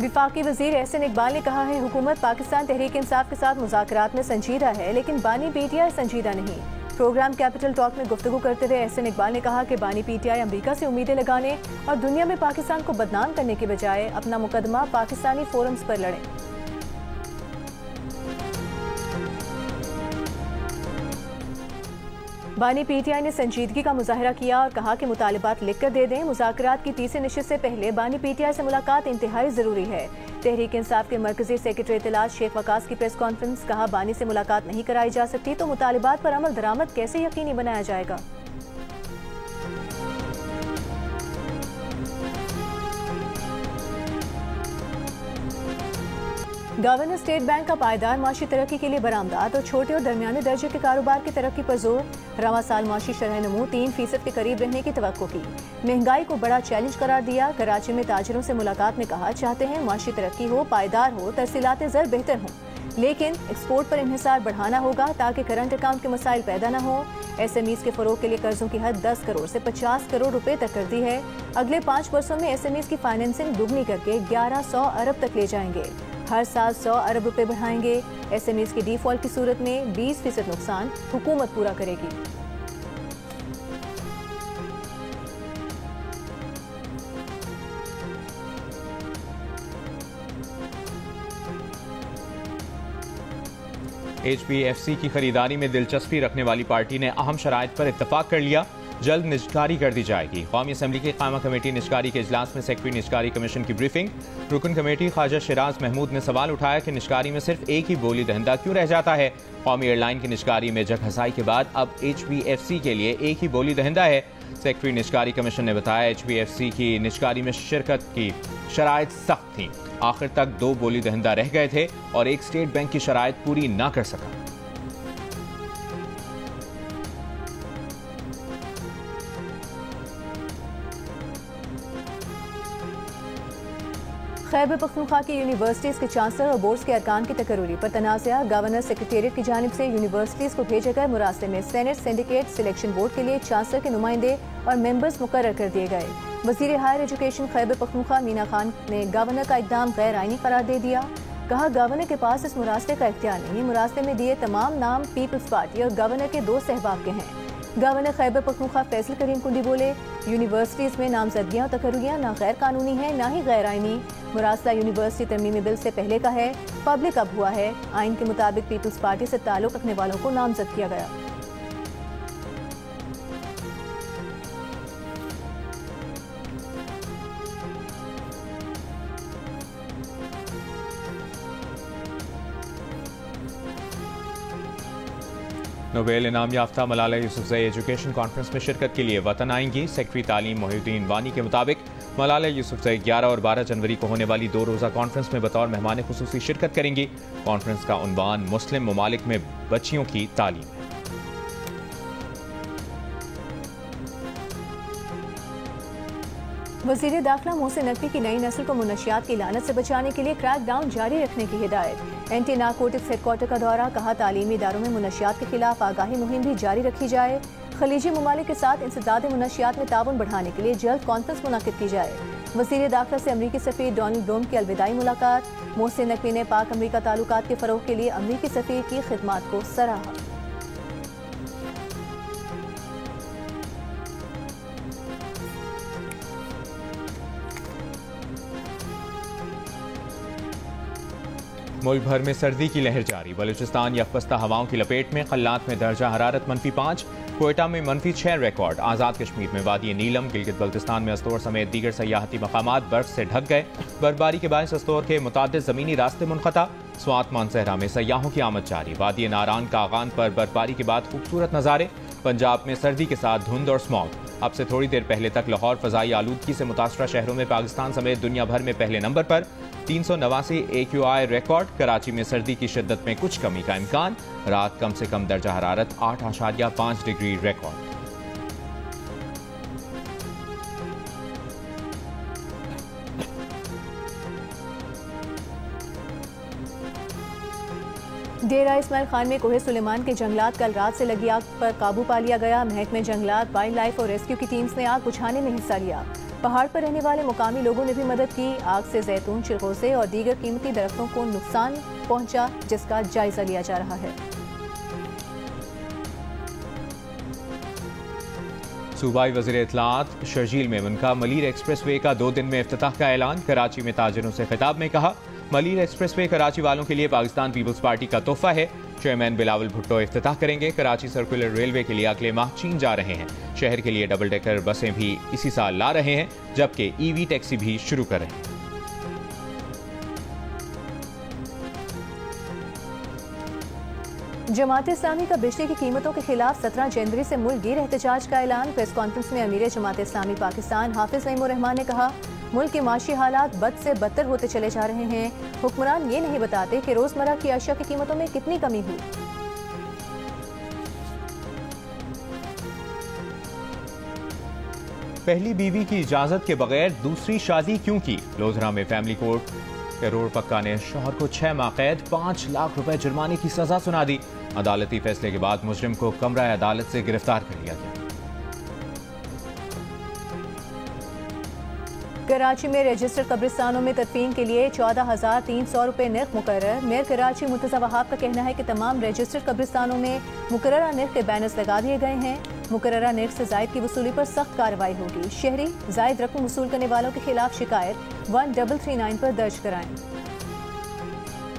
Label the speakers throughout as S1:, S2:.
S1: विफाकी वजीर एहसन इकबाल ने कहा है हुकूमत पाकिस्तान तहरीक इंसाफ के साथ मुज़ाकरात में संजीदा है, लेकिन बानी पीटीआई संजीदा नहीं। प्रोग्राम कैपिटल टॉक में गुफ्तगू करते हुए एहसन इकबाल ने कहा कि बानी पीटीआई अमरीका से उम्मीदें लगाने और दुनिया में पाकिस्तान को बदनाम करने के बजाय अपना मुकदमा पाकिस्तानी फोरम्स पर लड़े। बानी पीटीआई ने संजीदगी का मुजाहरा किया और कहा कि मुतालिबात लिख कर दे दें। मुज़ाकरात की तीसरी नशिस्त से पहले बानी पीटीआई से मुलाकात इंतहाई जरूरी है। तहरीक इंसाफ के मरकजी सेक्रेटरी इत्तलात शेख वकास की प्रेस कॉन्फ्रेंस, कहा बानी से मुलाकात नहीं कराई जा सकती तो मुतालिबात पर अमल दरामद कैसे यकीनी बनाया जाएगा। गवर्नर स्टेट बैंक का पायदार माशी तरक्की के लिए बरामदात और छोटे और दरमियाने दर्जे के कारोबार की तरक्की पर जोर। रवां साल माशी शरह नमू 3% के करीब रहने की तवक्को की। महंगाई को बड़ा चैलेंज करार दिया। कराची में ताजिरों से मुलाकात में कहा चाहते हैं माशी तरक्की हो, पायदार हो, तरसीलात ज़र बेहतर हों, लेकिन एक्सपोर्ट पर इन्हिसार बढ़ाना होगा ताकि करंट अकाउंट के मसाइल पैदा न हो। SMEs के फरोग के लिए कर्जों की हद 10 करोड़ से 50 करोड़ रुपए तक कर दी है। अगले 5 वर्षों में SMEs की फाइनेंसिंग दुगनी करके 1100 अरब तक ले जाएंगे। हर साल 100 अरब रुपए बढ़ाएंगे। SMEs की डिफॉल्ट की सूरत में 20% नुकसान हुकूमत पूरा करेगी।
S2: HPFC की खरीदारी में दिलचस्पी रखने वाली पार्टी ने अहम शराइत पर इत्तफाक कर लिया। जल्द निजकारी कर दी जाएगी। कौमी असम्बली की कायमा कमेटी निजकारी के इजलास में सेक्रेटरी निजकारी कमीशन की ब्रीफिंग। रुकन कमेटी ख्वाजा शिराज महमूद ने सवाल उठाया कि निजकारी में सिर्फ एक ही बोली दहिंदा क्यों रह जाता है। कौमी एयरलाइन की निजकारी में जगहसाई के बाद अब HPFC के लिए एक ही बोली दहिंदा है। सेक्रेटरी निजकारी कमीशन ने बताया HPFC की निजकारी में शिरकत की शराइत सख्त थी। आखिर तक 2 बोली दहिंदा रह गए थे और एक स्टेट बैंक की शराइत पूरी न कर सका।
S1: खैबर पख्तूनख्वा की यूनिवर्सिटीज़ के चांसलर और बोर्ड्स के अरकान की तकर्री पर तनाज़ा। गवर्नर सेक्रेटेरिएट की जानिब से यूनिवर्सिटीज़ को भेजे गए मुरासले में सेनेट सिंडिकेट सिलेक्शन बोर्ड के लिए चांसलर के नुमाइंदे और मेंबर्स मुकर्रर कर दिए गए। वज़ीर हायर एजुकेशन खैबर पख्तूनख्वा मीना खान ने गवर्नर का इक़दाम गैर आईनी करार दे दिया। कहा गवर्नर के पास इस मुरासले का इख्तियार नहीं। मुरासले में दिए तमाम नाम पीपल्स पार्टी और गवर्नर के 2 सहबाब के हैं। गवर्नर खैबर पख्तूनख्वा फैसल करीम कुंडी बोले यूनिवर्सिटीज़ में नामजदगियाँ और तकर्रियाँ ना गैर कानूनी है ना ही गैर आईनी। मुरासला यूनिवर्सिटी तरमीमी बिल से पहले का है, पब्लिक अब हुआ है। आइन के मुताबिक पीपल्स पार्टी से ताल्लुक रखने वालों को नामजद किया गया।
S2: नोबेल इनाम याफ्ता मलाला यूसुफजई एजुकेशन कॉन्फ्रेंस में शिरकत के लिए वतन आएंगी। सेक्रेटरी तालीम मोहिउद्दीन वानी के मुताबिक मलाला यूसुफजई 11 और 12 जनवरी को होने वाली 2 रोज़ा कॉन्फ्रेंस में बतौर मेहमान खुसूसी शिरकत करेंगी। कॉन्फ्रेंस का उन्वान मुस्लिम ममालिक में बच्चियों की तालीम है।
S1: वज़ीर दाखिला मोहसिन नकवी की नई नस्ल को मुनशियात की लानत से बचाने के लिए क्रैक डाउन जारी रखने की हिदायत। एंटी नारकोटिक्स हेडक्वार्टर का दौरा, कहा तालीमी इदारों में मुनशियात के खिलाफ आगाही मुहिम भी जारी रखी जाए। खलीजी ममालिक के साथ इंसदाद मुनशियात में ताउन बढ़ाने के लिए जल्द कॉन्फ्रेंस मुनाकिद की जाए। वज़ीर दाखिला से अमरीकी सफ़ीर डोनाल्ड ब्लूम की अलविदाई मुलाकात। मोहसिन नकवी ने पाक अमरीका ताल्लुकात के फ़रोग़ के लिए अमरीकी सफ़ीर की खिदमात को सराहा।
S2: मुल्क भर में सर्दी की लहर जारी। बलूचिस्तान यकबस्ता हवाओं की लपेट में। कल्लात में दर्जा हरारत -5, कोयटा में -6 रिकॉर्ड। आज़ाद कश्मीर में वादी नीलम, गिलगित बल्तिस्तान में अस्तोर समेत दीगर सयाहती मकामात बर्फ से ढक गए। बर्फबारी के बायस अस्तोर के मुतादिद ज़मीनी रास्ते मुनक़ता। स्वात मानसहरा में सयाहों की आमद जारी। वादी नारान कागान पर बर्फबारी के बाद खूबसूरत नज़ारे। पंजाब में सर्दी के साथ धुंध और स्मॉग। अब से थोड़ी देर पहले तक लाहौर फ़ज़ाई आलूदगी से मुतासरा शहरों में पाकिस्तान समेत दुनिया भर में पहले नंबर पर। 389 AQI रिकॉर्ड। कराची में सर्दी की शिद्दत में कुछ कमी का इम्कान। रात कम से कम दर्जा हरारत 8.5 डिग्री रिकॉर्ड।
S1: डेरा इस्माइल खान में कोहे सुलेमान के जंगलात कल रात से लगी आग पर काबू पा लिया गया। महकमे जंगलात, वाइल्ड लाइफ और रेस्क्यू की टीम्स ने आग बुझाने में हिस्सा लिया। पहाड़ पर रहने वाले मुकामी लोगों ने भी मदद की। आग से जैतून, चिलगोजे और दीगर कीमती दरख्तों को नुकसान पहुंचा, जिसका जायजा लिया जा रहा है।
S2: सूबाई वज़ीर इत्तलाआत शर्जील मेमन का मलीर एक्सप्रेसवे का 2 दिन में इफ्तिताह का ऐलान। कराची में ताजिरों से खिताब में कहा, मलीर एक्सप्रेसवे कराची वालों के लिए पाकिस्तान पीपल्स पार्टी का तोहफा है। चेयरमैन बिलावल भुट्टो इफ्तिताह करेंगे। कराची सर्कुलर रेलवे के लिए अगले माह चीन जा रहे हैं। शहर के लिए डबल डेकर बसें भी इसी साल ला रहे हैं, जबकि ईवी टैक्सी भी शुरू कर रहे हैं।
S1: जमात इस्लामी का बिजली की कीमतों के खिलाफ 17 जनवरी से मुल्क गिर एहतजाज का ऐलान। प्रेस कॉन्फ्रेंस में अमीर जमात इस्लामी पाकिस्तान हाफिज नईमुर रहमान ने कहा, मुल्क के माशी हालात बद से बदतर होते चले जा रहे हैं। हुक्मरान ये नहीं बताते कि रोजमर्रा की अशिया की कीमतों में कितनी कमी हुई।
S2: पहली बीवी की इजाजत के बगैर दूसरी शादी क्यों की? लोधरा में फैमिली कोर्ट के रोड पक्का ने शौहर को 6 माह कैद, 5 लाख रुपए जुर्माने की सजा सुना दी। अदालती फैसले के बाद मुजरिम को कमरा अदालत से गिरफ्तार कर लिया गया।
S1: कराची में रजिस्टर्ड कब्रिस्तानों में तदफीन के लिए 14,300 रुपए निर्ख मुकर्रर। मेयर कराची मुर्तजा वहाब का कहना है कि तमाम रजिस्टर्ड कब्रिस्तानों में मुकर्ररा निर्ख के बैनर्स लगा दिए गए हैं। मुकर्ररा निर्ख से जायद की वसूली पर सख्त कार्रवाई होगी। शहरी जायद रकम वसूल करने वालों के खिलाफ शिकायत 1339 पर दर्ज कराएं।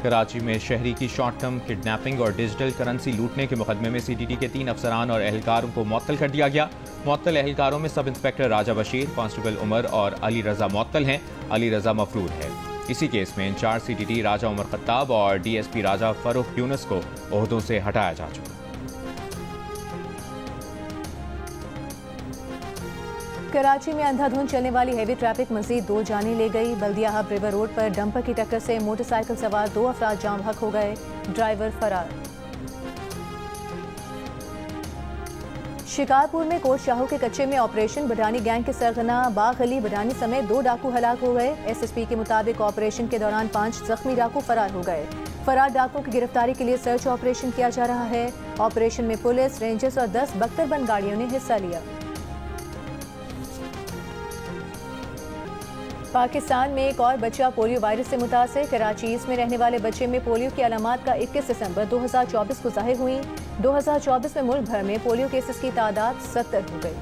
S2: कराची में शहरी की शॉर्ट टर्म किडनैपिंग और डिजिटल करेंसी लूटने के मुकदमे में सीटीटी के 3 अफसरान और एहलकारों को मुअत्तल कर दिया गया। मुअत्तल एहलकारों में सब इंस्पेक्टर राजा बशीर, कांस्टेबल उमर और अली रजा मुअत्तल हैं। अली रजा मफरूर है। इसी केस में इंचार्ज सीटीटी राजा उमर खत्ताब और डीएसपी राजा फरूख यूनुस को ओहदों से हटाया जा चुका।
S1: कराची में अंधाधुंध चलने वाली हैवी ट्रैफिक मजीद 2 जाने ले गई। बल्दिया हब रिवर रोड पर डंपर की टक्कर से मोटरसाइकिल सवार 2 अफराद जाम हक हो गए, ड्राइवर फरार। शिकारपुर में कोट शाहू के कच्चे में ऑपरेशन बडानी गैंग के सरगना बाग अली बडानी समेत 2 डाकू हलाक हो गए। एसएसपी के मुताबिक ऑपरेशन के दौरान 5 जख्मी डाकू फरार हो गए। फरार डाकुओं की गिरफ्तारी के लिए सर्च ऑपरेशन किया जा रहा है। ऑपरेशन में पुलिस, रेंजर्स और 10 बख्तरबंद गाड़ियों ने हिस्सा लिया। पाकिस्तान में एक और बच्चा पोलियो वायरस से मुतासर। कराची ईस्ट में रहने वाले बच्चे में पोलियो की अलामात का 21 दिसंबर 2024 को जाहिर हुई। 2024 में मुल्क भर में पोलियो केसेस की तादाद 70 हो गई।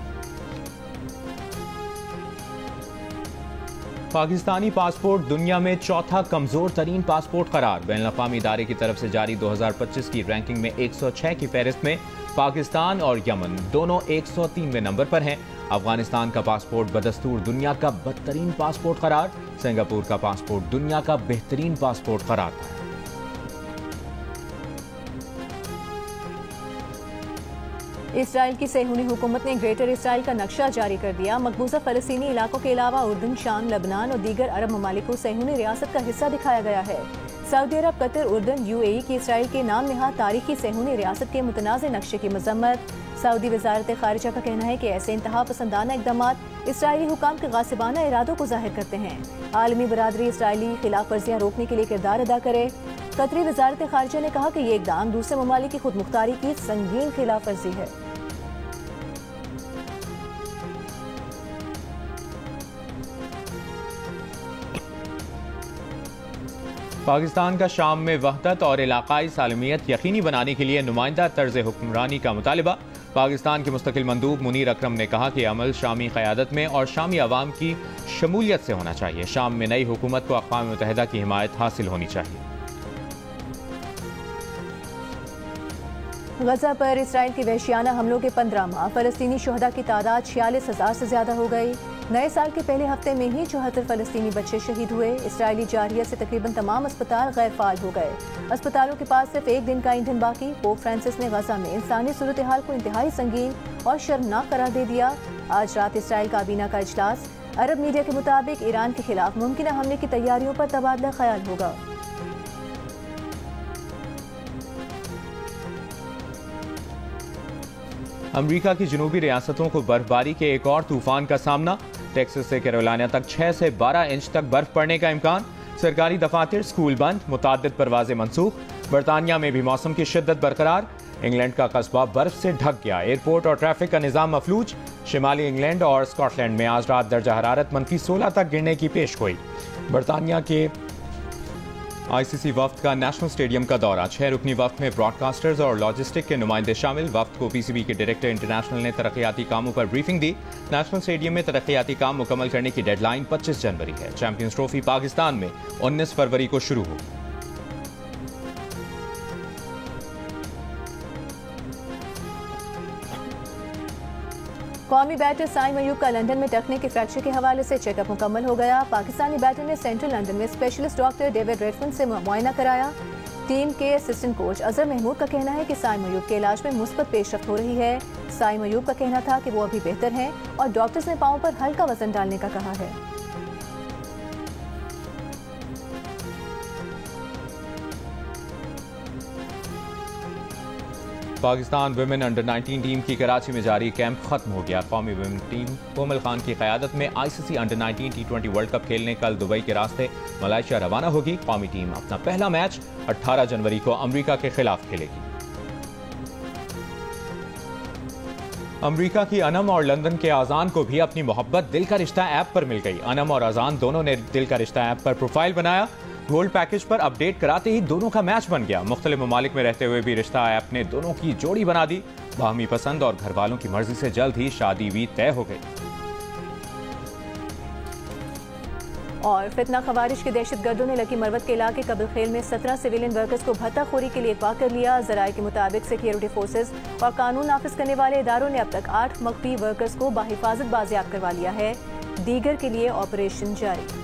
S2: पाकिस्तानी पासपोर्ट दुनिया में चौथा कमजोर तरीन पासपोर्ट करार। बैनुल-अक़वामी इदारे की तरफ से जारी 2025 की रैंकिंग में 106 की फहरिस्त में पाकिस्तान और यमन दोनों 103वें नंबर पर हैं। अफगानिस्तान का पासपोर्ट बदस्तूर दुनिया का बदतरीन पासपोर्ट करार। सिंगापुर का पासपोर्ट दुनिया का बेहतरीन पासपोर्ट करार था।
S1: इसराइल की सेहूनी हुकूमत ने ग्रेटर इसराइल का नक्शा जारी कर दिया। मकबूजा फलस्तीनी इलाकों के अलावा उर्दन, शाम, लबनान और दीगर अरब ममालिक को सेहूनी रियासत का हिस्सा दिखाया गया है। सऊदी अरब, कतर, उर्दन, यूएई की इसराइल के नाम नहाद तारीखी सेहूनी रियासत के मुतनाज़ नक्शे की मजम्मत। सऊदी वजारत खारिजा का कहना है कि ऐसे इंतहा पसंदाना इक़दामात इसराइली हुकाम के गासिबाना इरादों को जाहिर करते हैं। आलमी बरादरी इसराइली खिलाफ वर्जियाँ रोकने के लिए किरदार अदा करे। कतरी वजारत खारिजा ने कहा कि ये इक़दाम दूसरे ममालिक की खुद मुख्तारी की संगीन खिलाफ वर्जी है।
S2: पाकिस्तान का शाम में वहदत और इलाकाई सालमियत यकीनी बनाने के लिए नुमाइंदा तर्ज हुक्मरानी का मुतालिबा। पाकिस्तान के मुस्तकिल मंदूब मुनीर अकरम ने कहा कि अमल शामी क़यादत में और शामी अवाम की शमूलियत से होना चाहिए। शाम में नई हुकूमत को अक़वाम मुत्तहिदा की हिमायत हासिल होनी चाहिए।
S1: गजा पर इसराइल के वहशियाना हमलों के 15 माह, फलस्तीनी शहदा की तादाद 46,000 से ज्यादा हो गई। नए साल के पहले हफ्ते में ही 74 फलस्तीनी बच्चे शहीद हुए। इसराइली जारहियत से तकरीबन तमाम अस्पताल गैर फाल हो गए। अस्पतालों के पास सिर्फ 1 दिन का ईंधन बाकी। पोप फ्रांसिस ने गजा में इंसानी सूरत हाल को इंतहाई संगीन और शर्मनाक करार दे दिया। आज रात इसराइल काबीना का इजलास। अरब मीडिया के मुताबिक ईरान के खिलाफ मुमकिन हमले की तैयारियों पर तबादला ख्याल होगा।
S2: अमरीका की जनूबी रियासतों को बर्फबारी के एक और तूफान का सामना। टेक्सास से कैरोलिना तक 6 से 12 इंच तक बर्फ पड़ने का इम्कान। सरकारी दफातर, स्कूल बंद, मुताद्दिद परवाजें मनसूख। बरतानिया में भी मौसम की शिद्दत बरकरार। इंग्लैंड का कस्बा बर्फ से ढक गया। एयरपोर्ट और ट्रैफिक का निजाम मफलूज। शिमाली इंग्लैंड और स्कॉटलैंड में आज रात दर्जा हरारत -16 तक गिरने की पेशगोई। बरतानिया के आईसीसी वफ्द का नेशनल स्टेडियम का दौरा। 6 रुकनी वफ्द में ब्रॉडकास्टर्स और लॉजिस्टिक के नुमाइंदे शामिल। वफ्द को पीसीबी के डायरेक्टर इंटरनेशनल ने तरक्याती कामों पर ब्रीफिंग दी। नेशनल स्टेडियम में तरक्याती काम मुकम्मल करने की डेडलाइन 25 जनवरी है। चैंपियंस ट्रॉफी पाकिस्तान में 19 फरवरी को शुरू होगी।
S1: कौमी बैटर साइम अयूब का लंदन में टखने के फ्रैक्चर के हवाले से चेकअप मुकम्मल हो गया। पाकिस्तानी बैटर ने सेंट्रल लंदन में स्पेशलिस्ट डॉक्टर डेविड रेडफोन से मुआयना कराया। टीम के असिस्टेंट कोच अजहर महमूद का कहना है कि साइम अयूब के इलाज में मुस्बत पेशरफ्त हो रही है। साइम अयूब का कहना था कि वो अभी बेहतर हैं और डॉक्टर्स ने पांव पर हल्का वजन डालने का कहा है।
S2: पाकिस्तान विमेन अंडर 19 टीम की कराची में जारी कैंप खत्म हो गया। कौमी विमेन टीम कोमल खान की क़यादत में ICC under 19 T20 world cup खेलने कल दुबई के रास्ते मलेशिया रवाना होगी। कौमी टीम अपना पहला मैच 18 जनवरी को अमरीका के खिलाफ खेलेगी। अमरीका की अनम और लंदन के आजान को भी अपनी मोहब्बत दिल का रिश्ता ऐप पर मिल गई। अनम और आजान दोनों ने दिल का रिश्ता ऐप पर प्रोफाइल बनाया। गोल्ड पैकेज पर अपडेट कराते ही दोनों का मैच बन गया। मुख्तलिफ ममालिक में रहते हुए भी रिश्ता ऐप ने दोनों की जोड़ी बना दी। बाहमी पसंद और घर वालों की मर्जी से जल्द ही शादी भी तय हो गई।
S1: और फितना खवारिश के दहशतगर्दों ने लकी मरवत के इलाके कबिल खेल में 17 सिविलियन वर्कर्स को भत्ताखोरी के लिए अगवा कर लिया। जराये के मुताबिक सिक्योरिटी फोर्सेज और कानून नाफिज करने वाले इदारों ने अब तक 8 मख्फी वर्कर्स को बाहिफाजत बाजियाब करवा लिया है। दीगर के लिए ऑपरेशन जारी।